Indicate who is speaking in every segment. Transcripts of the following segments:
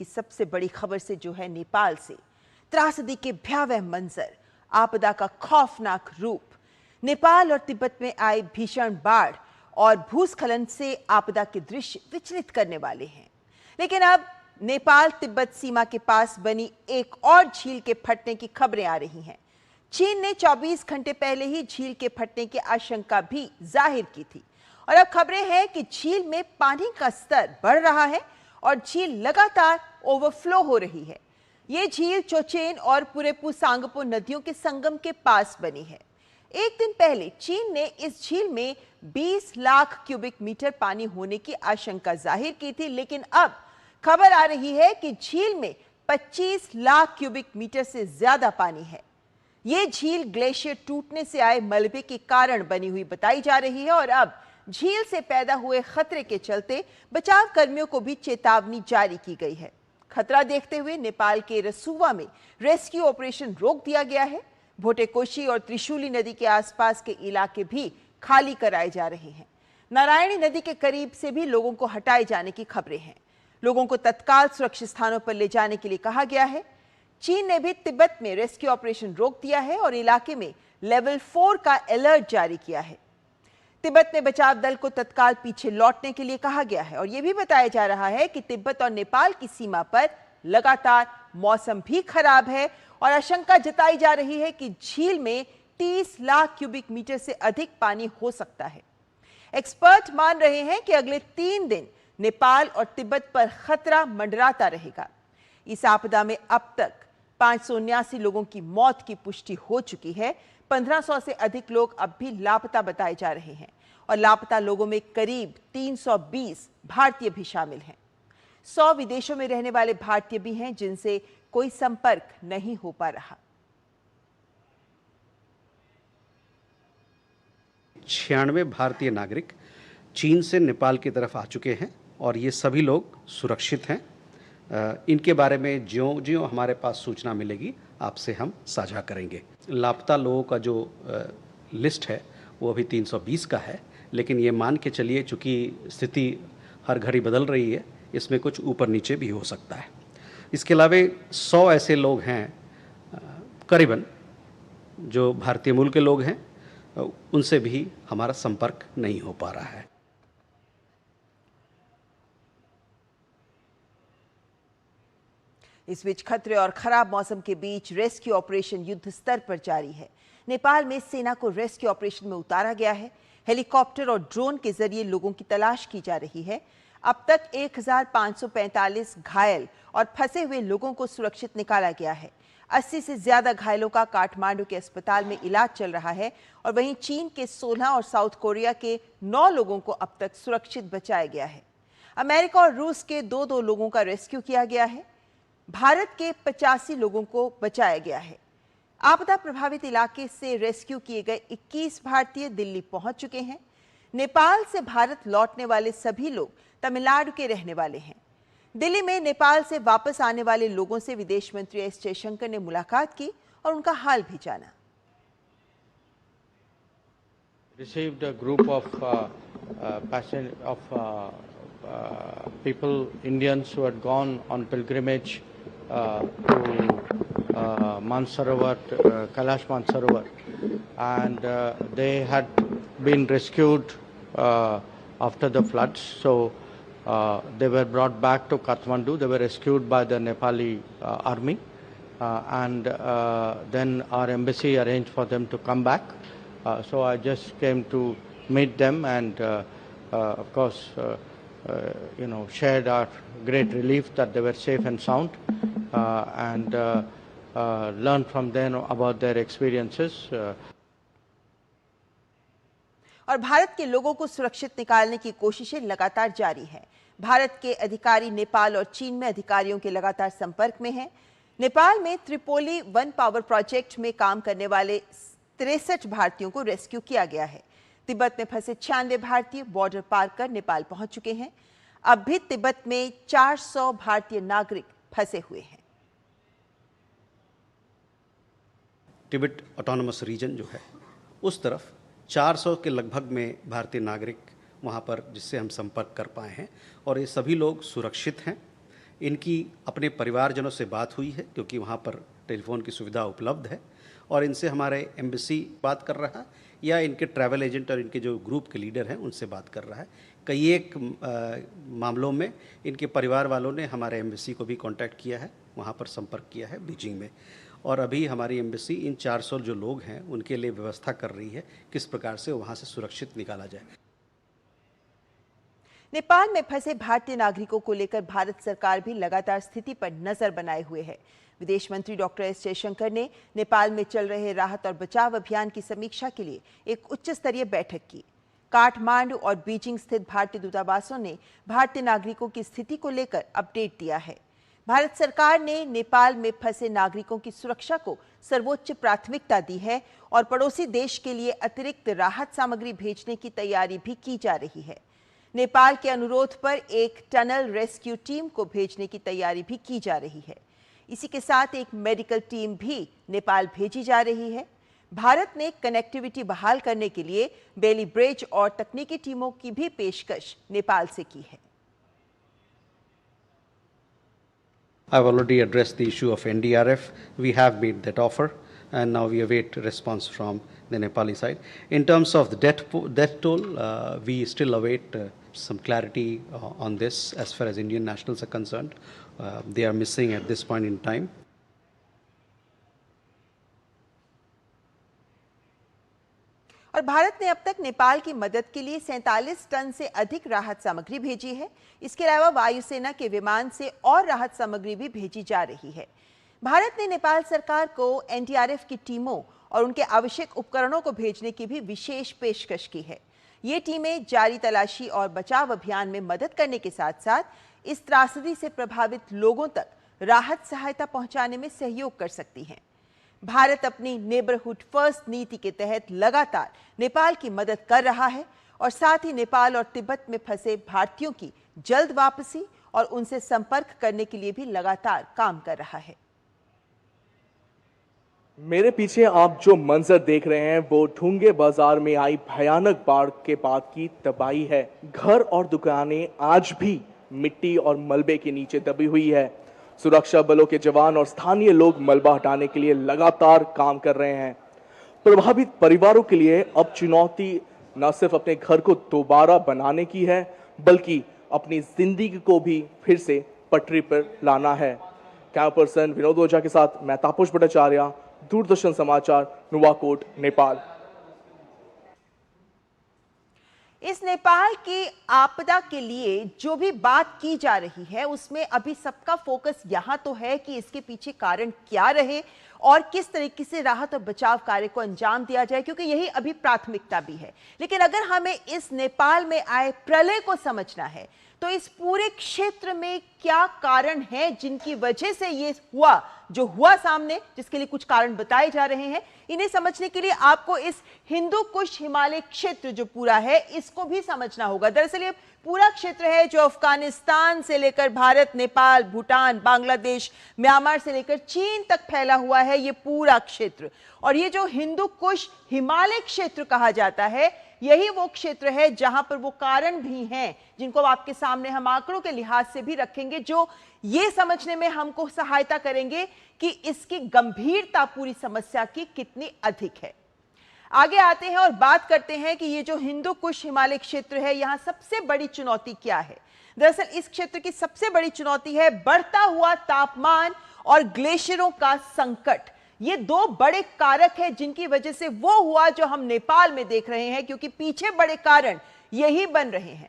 Speaker 1: की सबसे बड़ी खबर से जो है नेपाल से। त्रासदी के भयावह मंजर, आपदा का खौफनाक रूप। नेपाल और तिब्बत में आई भीषण बाढ़ और भूस्खलन से आपदा के दृश्य विचलित करने वाले हैं। लेकिन अब नेपाल तिब्बत सीमा के पास बनी एक और झील के फटने की खबरें आ रही हैं। चीन ने 24 घंटे पहले ही झील के फटने की आशंका भी जाहिर की थी और अब खबरें हैं कि झील में पानी का स्तर बढ़ रहा है और झील लगातार ओवरफ्लो हो रही है। ये झील चोचेन और पुरेपु सांगपो नदियों के संगम के पास बनी है। एक दिन पहले चीन ने इस झील में 20 लाख क्यूबिक मीटर पानी होने की आशंका जाहिर की थी, लेकिन अब खबर आ रही है कि झील में 25 लाख क्यूबिक मीटर से ज्यादा पानी है। ये झील ग्लेशियर टूटने से आए मलबे के कारण बनी हुई बताई जा रही है और अब झील से पैदा हुए खतरे के चलते बचाव कर्मियों को भी चेतावनी जारी की गई है। खतरा देखते हुए नेपाल के रसुवा में रेस्क्यू ऑपरेशन रोक दिया गया है। भोटेकोशी और त्रिशूली नदी के आसपास के इलाके भी खाली कराए जा रहे हैं। नारायणी नदी के करीब से भी लोगों को हटाए जाने की खबरें हैं। लोगों को तत्काल सुरक्षित स्थानों पर ले जाने के लिए कहा गया है। चीन ने भी तिब्बत में रेस्क्यू ऑपरेशन रोक दिया है और इलाके में लेवल 4 का अलर्ट जारी किया है। तिब्बत में बचाव दल को तत्काल पीछे लौटने के लिए कहा गया है और यह भी बताया जा रहा है कि तिब्बत और नेपाल की सीमा पर लगातार मौसम भी खराब है और आशंका जताई जा रही है कि झील में 30 लाख क्यूबिक मीटर से अधिक पानी हो सकता है। एक्सपर्ट मान रहे हैं कि अगले 3 दिन नेपाल और तिब्बत पर खतरा मंडराता रहेगा। इस आपदा में अब तक 579 लोगों की मौत की पुष्टि हो चुकी है। 1500 से अधिक लोग अब भी लापता बताए जा रहे हैं और लापता लोगों में करीब 320 भारतीय भी शामिल हैं। 100 विदेशों में रहने वाले भारतीय भी हैं जिनसे कोई संपर्क नहीं हो पा रहा।
Speaker 2: 96 भारतीय नागरिक चीन से नेपाल की तरफ आ चुके हैं और ये सभी लोग सुरक्षित हैं। इनके बारे में ज्यों हमारे पास सूचना मिलेगी आपसे हम साझा करेंगे। लापता लोगों का जो लिस्ट है वो अभी 320 का है, लेकिन ये मान के चलिए चूँकि स्थिति हर घड़ी बदल रही है, इसमें कुछ ऊपर नीचे भी हो सकता है। इसके अलावा 100 ऐसे लोग हैं करीबन जो भारतीय मूल के लोग हैं, उनसे भी हमारा संपर्क नहीं हो पा रहा है।
Speaker 1: इस बीच खतरे और खराब मौसम के बीच रेस्क्यू ऑपरेशन युद्ध स्तर पर जारी है। नेपाल में सेना को रेस्क्यू ऑपरेशन में उतारा गया है। हेलीकॉप्टर और ड्रोन के जरिए लोगों की तलाश की जा रही है। अब तक 1545 घायल और फंसे हुए लोगों को सुरक्षित निकाला गया है। 80 से ज्यादा घायलों का काठमांडू के अस्पताल में इलाज चल रहा है और वहीं चीन के 16 और साउथ कोरिया के 9 लोगों को अब तक सुरक्षित बचाया गया है। अमेरिका और रूस के 2 लोगों का रेस्क्यू किया गया है। भारत के 85 लोगों को बचाया गया है। आपदा प्रभावित इलाके से रेस्क्यू किए गए 21 भारतीय दिल्ली पहुंच चुके हैं। नेपाल से भारत लौटने वाले सभी लोग तमिलनाडु के रहने वाले हैं। दिल्ली में नेपाल से वापस आने वाले लोगों से विदेश मंत्री एस जयशंकर ने मुलाकात की और उनका हाल भी जाना।
Speaker 3: Received a group of people, Indians who had gone on pilgrimage to Mansarovar, Kailash Mansarovar, and they had been rescued after the floods. So they were brought back to Kathmandu. They were rescued by the Nepali army, and then our embassy arranged for them to come back. So I just came to meet them and of course shared our great relief that they were safe and sound, and learned from them about their experiences.
Speaker 1: और भारत के लोगों को सुरक्षित निकालने की कोशिशें लगातार जारी हैं। भारत के अधिकारी नेपाल और चीन में अधिकारियों के लगातार संपर्क में हैं। नेपाल में त्रिपोली वन पावर प्रोजेक्ट में काम करने वाले 63 भारतीयों को रेस्क्यू किया गया है। तिब्बत में फंसे 96 भारतीय बॉर्डर पार कर नेपाल पहुंच चुके हैं। अब भी तिब्बत में 400 भारतीय नागरिक फंसे हुए हैं।
Speaker 2: तिब्बत ऑटोनोमस रीजन जो है उस तरफ 400 के लगभग में भारतीय नागरिक वहाँ पर जिससे हम संपर्क कर पाए हैं और ये सभी लोग सुरक्षित हैं। इनकी अपने परिवारजनों से बात हुई है क्योंकि वहाँ पर टेलीफोन की सुविधा उपलब्ध है, और इनसे हमारे एम्बेसी बात कर रहा है या इनके ट्रैवल एजेंट और इनके जो ग्रुप के लीडर हैं उनसे बात कर रहा है। कई एक मामलों में इनके परिवार वालों ने हमारे एम्बेसी को भी कांटेक्ट किया है, वहाँ पर संपर्क किया है बीजिंग में, और अभी हमारी एम्बेसी इन 400 जो लोग हैं उनके लिए व्यवस्था कर रही है किस प्रकार से वहाँ से सुरक्षित निकाला जाए।
Speaker 1: नेपाल में फंसे भारतीय नागरिकों को लेकर भारत सरकार भी लगातार स्थिति पर नजर बनाए हुए है। विदेश मंत्री डॉक्टर एस जयशंकर ने नेपाल में चल रहे राहत और बचाव अभियान की समीक्षा के लिए एक उच्च स्तरीय बैठक की। काठमांडू और बीजिंग स्थित भारतीय दूतावासों ने भारतीय नागरिकों की स्थिति को लेकर अपडेट दिया है। भारत सरकार ने नेपाल में फंसे नागरिकों की सुरक्षा को सर्वोच्च प्राथमिकता दी है और पड़ोसी देश के लिए अतिरिक्त राहत सामग्री भेजने की तैयारी भी की जा रही है। नेपाल के अनुरोध पर एक टनल रेस्क्यू टीम को भेजने की तैयारी भी की जा रही है। इसी के साथ एक मेडिकल टीम भी नेपाल भेजी जा रही है। भारत ने कनेक्टिविटी बहाल करने के लिए बेली ब्रिज और तकनीकी टीमों की भी पेशकश नेपाल से की है।
Speaker 2: I've already addressed the issue of NDRF. We have made that offer, and now we await response from the Nepali side. In terms of the death toll, we still await some clarity on this as far as Indian nationals are concerned. They are missing at this point in time.
Speaker 1: और भारत ने अब तक नेपाल की मदद के लिए 47 ton से अधिक राहत सामग्री भेजी है। इसके अलावा वायुसेना के विमान से और राहत सामग्री भी भेजी जा रही है। भारत ने नेपाल सरकार को एनडीआरएफ की टीमों और उनके आवश्यक उपकरणों को भेजने की भी विशेष पेशकश की है। ये टीमें जारी तलाशी और बचाव अभियान में मदद करने के साथ साथ इस त्रासदी से प्रभावित लोगों तक राहत सहायता पहुंचाने में सहयोग कर सकती हैं। भारत अपनी नेबरहुड फर्स्ट नीति के तहत लगातार नेपाल की मदद कर रहा है और साथ ही नेपाल और तिब्बत में फंसे भारतीयों की जल्द वापसी और उनसे संपर्क करने के लिए भी लगातार काम कर रहा है।
Speaker 4: मेरे पीछे आप जो मंजर देख रहे हैं वो ढूंगे बाजार में आई भयानक बाढ़ के बाद की तबाही है। घर और दुकानें आज भी मिट्टी और मलबे के नीचे दबी हुई है। सुरक्षा बलों के जवान और स्थानीय लोग मलबा हटाने के लिए लगातार काम कर रहे हैं। प्रभावित परिवारों के लिए अब चुनौती न सिर्फ अपने घर को दोबारा बनाने की है, बल्कि अपनी जिंदगी को भी फिर से पटरी पर लाना है। कैमरा पर्सन विनोद ओझा के साथ मैं तापस भट्टाचार्य, दूरदर्शन समाचार, नुवाकोट, नेपाल।
Speaker 1: इस नेपाल की आपदा के लिए जो भी बात की जा रही है उसमें अभी सबका फोकस यहां तो है कि इसके पीछे कारण क्या रहे और किस तरीके से राहत और बचाव कार्य को अंजाम दिया जाए, क्योंकि यही अभी प्राथमिकता भी है। लेकिन अगर हमें इस नेपाल में आए प्रलय को समझना है तो इस पूरे क्षेत्र में क्या कारण है जिनकी वजह से ये हुआ जो हुआ सामने, जिसके लिए कुछ कारण बताए जा रहे हैं। इन्हें समझने के लिए आपको इस हिंदू कुश हिमालय क्षेत्र जो पूरा है इसको भी समझना होगा। दरअसल ये पूरा क्षेत्र है जो अफगानिस्तान से लेकर भारत, नेपाल, भूटान, बांग्लादेश, म्यांमार से लेकर चीन तक फैला हुआ है ये पूरा क्षेत्र। और ये जो हिंदू कुश हिमालय क्षेत्र कहा जाता है यही वो क्षेत्र है जहां पर वो कारण भी हैं जिनको आपके सामने हम आंकड़ों के लिहाज से भी रखेंगे, जो ये समझने में हमको सहायता करेंगे कि इसकी गंभीरता पूरी समस्या की कितनी अधिक है। आगे आते हैं और बात करते हैं कि ये जो हिंदू कुश हिमालय क्षेत्र है यहां सबसे बड़ी चुनौती क्या है। दरअसल इस क्षेत्र की सबसे बड़ी चुनौती है बढ़ता हुआ तापमान और ग्लेशियरों का संकट। ये दो बड़े कारक हैं जिनकी वजह से वो हुआ जो हम नेपाल में देख रहे हैं, क्योंकि पीछे बड़े कारण यही बन रहे हैं।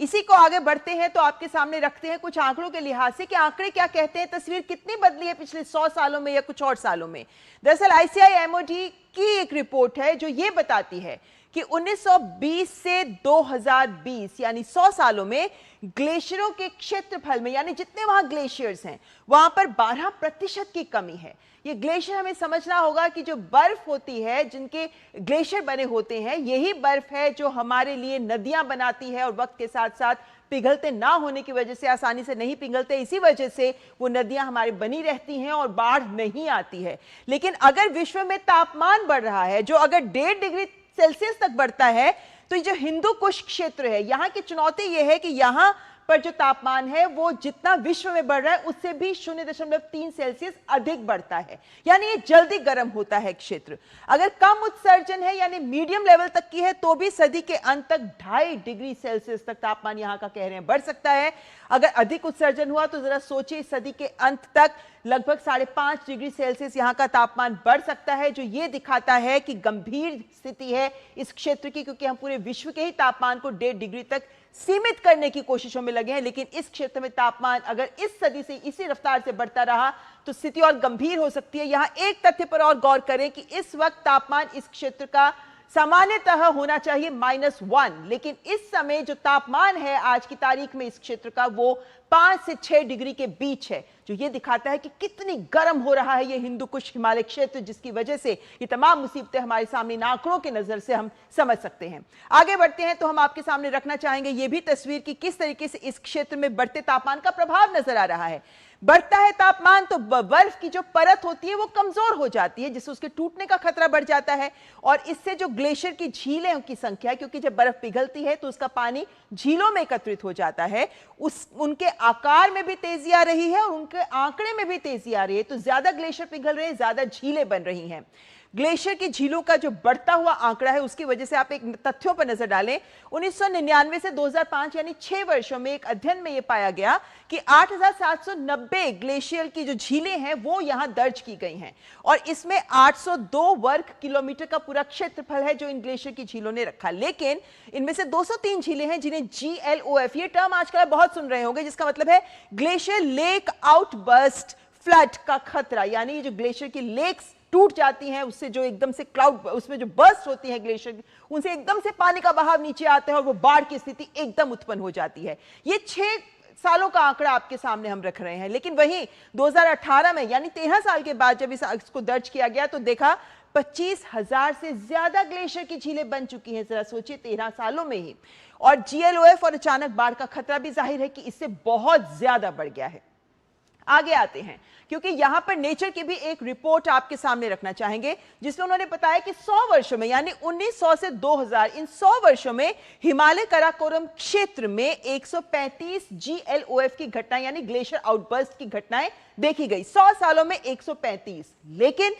Speaker 1: इसी को आगे बढ़ते हैं तो आपके सामने रखते हैं कुछ आंकड़ों के लिहाज से कि आंकड़े क्या कहते हैं, तस्वीर कितनी बदली है पिछले 100 सालों में या कुछ और सालों में। दरअसल ICIMOD की एक रिपोर्ट है जो ये बताती है कि 1920 से 2020 यानी 100 सालों में ग्लेशियरों के क्षेत्रफल में, यानी जितने वहां ग्लेशियर्स हैं वहां पर 12% की कमी है। ये ग्लेशियर हमें समझना होगा कि जो बर्फ होती है, जिनके ग्लेशियर बने होते हैं, यही बर्फ है जो हमारे लिए नदियां बनाती है और वक्त के साथ साथ पिघलते ना होने की वजह से, आसानी से नहीं पिघलते, इसी वजह से वो नदियां हमारी बनी रहती हैं और बाढ़ नहीं आती है। लेकिन अगर विश्व में तापमान बढ़ रहा है जो अगर 1.5 डिग्री सेल्सियस तक बढ़ता है तो ये जो हिंदू कुश क्षेत्र है यहाँ की चुनौती यह है कि यहाँ पर जो तापमान है वो जितना विश्व में बढ़ रहा है उससे भी 0.3 सेल्सियस अधिक बढ़ता है, यानी ये जल्दी गर्म होता है क्षेत्र। अगर कम उत्सर्जन है यानी मीडियम लेवल तक की है तो भी सदी के अंत तक 2.5 डिग्री सेल्सियस तक तापमान यहां का कह रहे हैं बढ़ सकता है। अगर अधिक उत्सर्जन हुआ तो जरा सोचिए, सदी के अंत तक लगभग 5.5 डिग्री सेल्सियस यहां का तापमान बढ़ सकता है, जो ये दिखाता है कि गंभीर स्थिति है इस क्षेत्र की, क्योंकि हम पूरे विश्व के ही तापमान को 1.5 डिग्री तक सीमित करने की कोशिशों में लगे हैं, लेकिन इस क्षेत्र में तापमान अगर इस सदी से इसी रफ्तार से बढ़ता रहा तो स्थिति और गंभीर हो सकती है। यहां एक तथ्य पर और गौर करें कि इस वक्त तापमान इस क्षेत्र का सामान्यतः होना चाहिए -1, लेकिन इस समय जो तापमान है आज की तारीख में इस क्षेत्र का वो 5 से 6 डिग्री के बीच है, जो ये दिखाता है कि कितनी गर्म हो रहा है ये हिंदू कुश हिमालय क्षेत्र, जिसकी वजह से ये तमाम मुसीबतें हमारे सामने इन आंकड़ों की नजर से हम समझ सकते हैं। आगे बढ़ते हैं तो हम आपके सामने रखना चाहेंगे ये भी तस्वीर कि किस तरीके से इस क्षेत्र में बढ़ते तापमान का प्रभाव नजर आ रहा है। बढ़ता है तापमान तो बर्फ की जो परत होती है वो कमजोर हो जाती है, जिससे उसके टूटने का खतरा बढ़ जाता है, और इससे जो ग्लेशियर की झीलें की संख्या, क्योंकि जब बर्फ पिघलती है तो उसका पानी झीलों में एकत्रित हो जाता है, उनके आकार में भी तेजी आ रही है और उनके आंकड़े में भी तेजी आ रही है। तो ज्यादा ग्लेशियर पिघल रहे हैं, ज्यादा झीलें बन रही हैं। ग्लेशियर की झीलों का जो बढ़ता हुआ आंकड़ा है उसकी वजह से आप एक तथ्यों पर नजर डालें। 1999 से 2005 यानी 6 वर्षों में एक अध्ययन में यह पाया गया कि 8,790 ग्लेशियर की जो झीलें हैं वो यहां दर्ज की गई हैं, और इसमें 802 वर्ग किलोमीटर का पूरा क्षेत्रफल है जो इन ग्लेशियर की झीलों ने रखा। लेकिन इनमें से 203 झीलें हैं जिन्हें GLOF, ये टर्म आजकल बहुत सुन रहे होंगे, जिसका मतलब है ग्लेशियर लेक आउटबर्स्ट फ्लड का खतरा, यानी जो ग्लेशियर की लेक्स टूट जाती हैं उससे जो एकदम से क्लाउड, उसमें जो बर्स्ट होती है ग्लेशियर, उनसे एकदम से पानी का बहाव नीचे आता है और वो बाढ़ की स्थिति एकदम उत्पन्न हो जाती है। ये 6 सालों का आंकड़ा आपके सामने हम रख रहे हैं, लेकिन वहीं 2018 में यानी 13 साल के बाद जब इसको दर्ज किया गया तो देखा 25,000 से ज्यादा ग्लेशियर की झीलें बन चुकी हैं। जरा सोचिए 13 सालों में ही। और GLOF और अचानक बाढ़ का खतरा भी जाहिर है कि इससे बहुत ज्यादा बढ़ गया है। आगे आते हैं क्योंकि यहां पर नेचर की भी एक रिपोर्ट आपके सामने रखना चाहेंगे, जिसमें उन्होंने बताया कि 100 वर्षों में यानी 1900 से 2000 इन 100 वर्षों में हिमालय काराकोरम क्षेत्र में 135 GLOF की घटनाएं यानी ग्लेशियर आउटबर्स्ट की घटनाएं देखी गई। 100 सालों में 135। लेकिन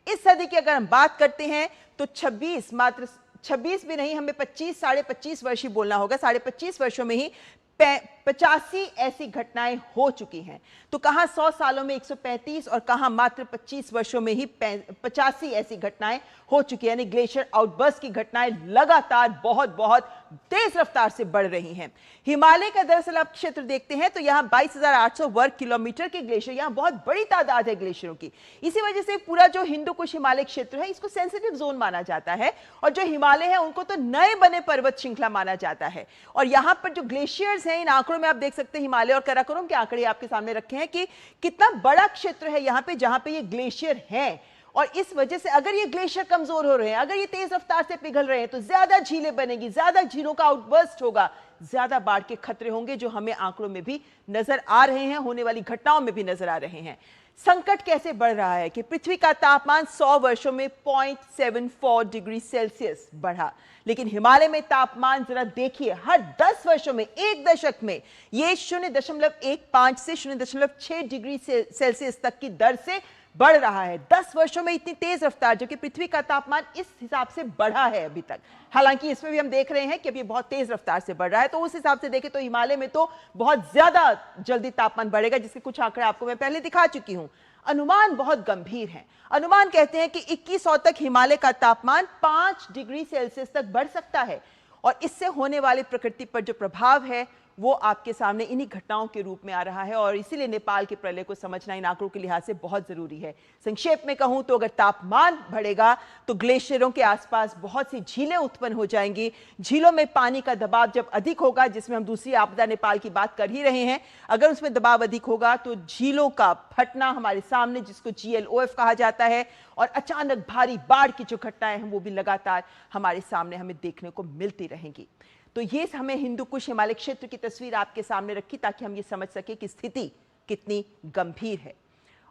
Speaker 1: इस सदी की अगर हम बात करते हैं तो 26 भी नहीं, हमें 25 साढ़े 25 वर्ष ही बोलना होगा। 25.5 वर्षों में ही 85 ऐसी घटनाएं हो चुकी हैं। तो कहां 100 सालों में 135 और कहां मात्र 25 वर्षों में ही 85 ऐसी घटनाएं हो चुकी है, यानी ग्लेशियर आउटबर्स्ट की घटनाएं लगातार बहुत तेज रफ्तार से बढ़ रही हैं। हिमालय का दरअसल आप क्षेत्र देखते हैं तो यहां 22,800 वर्ग किलोमीटर के ग्लेशियर, यहां बहुत बड़ी तादाद है ग्लेशियरों की। इसी वजह से पूरा जो हिंदू कुश हिमालय क्षेत्र है इसको सेंसिटिव जोन माना जाता है, और जो हिमालय है उनको तो नए बने पर्वत श्रृंखला माना जाता है। और यहां पर जो ग्लेशियर्स हैं, इन आंकड़ों में आप देख सकते हैं हिमालय और काराकोरम के आंकड़े आपके सामने रखे हैं कि कितना बड़ा क्षेत्र है यहां पे जहां पे ये ग्लेशियर हैं। और इस वजह से अगर ये ग्लेशियर कमजोर हो रहे हैं, अगर ये तेज रफ्तार से पिघल रहे हैं तो ज्यादा झीलें बनेगी, ज्यादा झीलों का आउटबर्स्ट होगा, ज्यादा बाढ़ के खतरे होंगे, जो हमें आंकड़ों में भी नजर आ रहे हैं, होने वाली घटनाओं में भी नजर आ रहे हैं। संकट कैसे बढ़ रहा है कि पृथ्वी का तापमान 100 वर्षों में 0.74 डिग्री सेल्सियस बढ़ा, लेकिन हिमालय में तापमान जरा देखिए हर 10 वर्षों में, एक दशक में ये 0.15 से 0.6 डिग्री सेल्सियस तक की दर से बढ़ रहा है। 10 वर्षों में इतनी तेज रफ्तार, जो कि पृथ्वी का तापमान इस हिसाब से बढ़ा है अभी तक। हालांकि इसमें भी हम देख रहे हैं कि अभी बहुत तेज रफ्तार से बढ़ रहा है, तो उस हिसाब से देखें तो हिमालय में तो बहुत ज्यादा जल्दी तापमान बढ़ेगा, जिसके कुछ आंकड़े आपको मैं पहले दिखा चुकी हूं। अनुमान बहुत गंभीर हैं। अनुमान कहते हैं कि 2100 तक हिमालय का तापमान 5 डिग्री सेल्सियस तक बढ़ सकता है, और इससे होने वाले प्रकृति पर जो प्रभाव है वो आपके सामने इन्हीं घटनाओं के रूप में आ रहा है, और इसीलिए नेपाल के प्रलय को समझना इन आंकड़ों के लिहाज से बहुत जरूरी है। संक्षेप में कहूं तो अगर तापमान बढ़ेगा तो ग्लेशियरों के आसपास बहुत सी झीलें उत्पन्न हो जाएंगी। झीलों में पानी का दबाव जब अधिक होगा, जिसमें हम दूसरी आपदा नेपाल की बात कर ही रहे हैं, अगर उसमें दबाव अधिक होगा तो झीलों का फटना हमारे सामने, जिसको GLOF कहा जाता है, और अचानक भारी बाढ़ की जो घटनाएं हैं वो भी लगातार हमारे सामने हमें देखने को मिलती रहेंगी। तो ये हमें हिंदू कुश हिमालय क्षेत्र की तस्वीर आपके सामने रखी ताकि हम ये समझ सके कि स्थिति कितनी गंभीर है।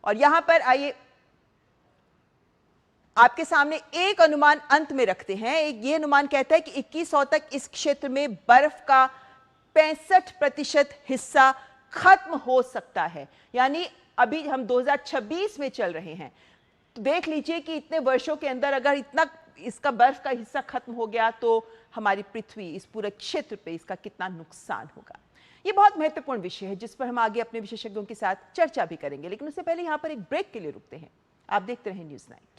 Speaker 1: और यहां पर आइए आपके सामने एक अनुमान अंत में रखते हैं। एक ये अनुमान कहता है कि 2100 तक इस क्षेत्र में बर्फ का 65% हिस्सा खत्म हो सकता है। यानी अभी हम 2026 में चल रहे हैं, तो देख लीजिए कि इतने वर्षों के अंदर अगर इतना इसका बर्फ का हिस्सा खत्म हो गया तो हमारी पृथ्वी, इस पूरे क्षेत्र पे इसका कितना नुकसान होगा। ये बहुत महत्वपूर्ण विषय है जिस पर हम आगे अपने विशेषज्ञों के साथ चर्चा भी करेंगे, लेकिन उससे पहले यहाँ पर एक ब्रेक के लिए रुकते हैं। आप देखते रहें न्यूज़ 9।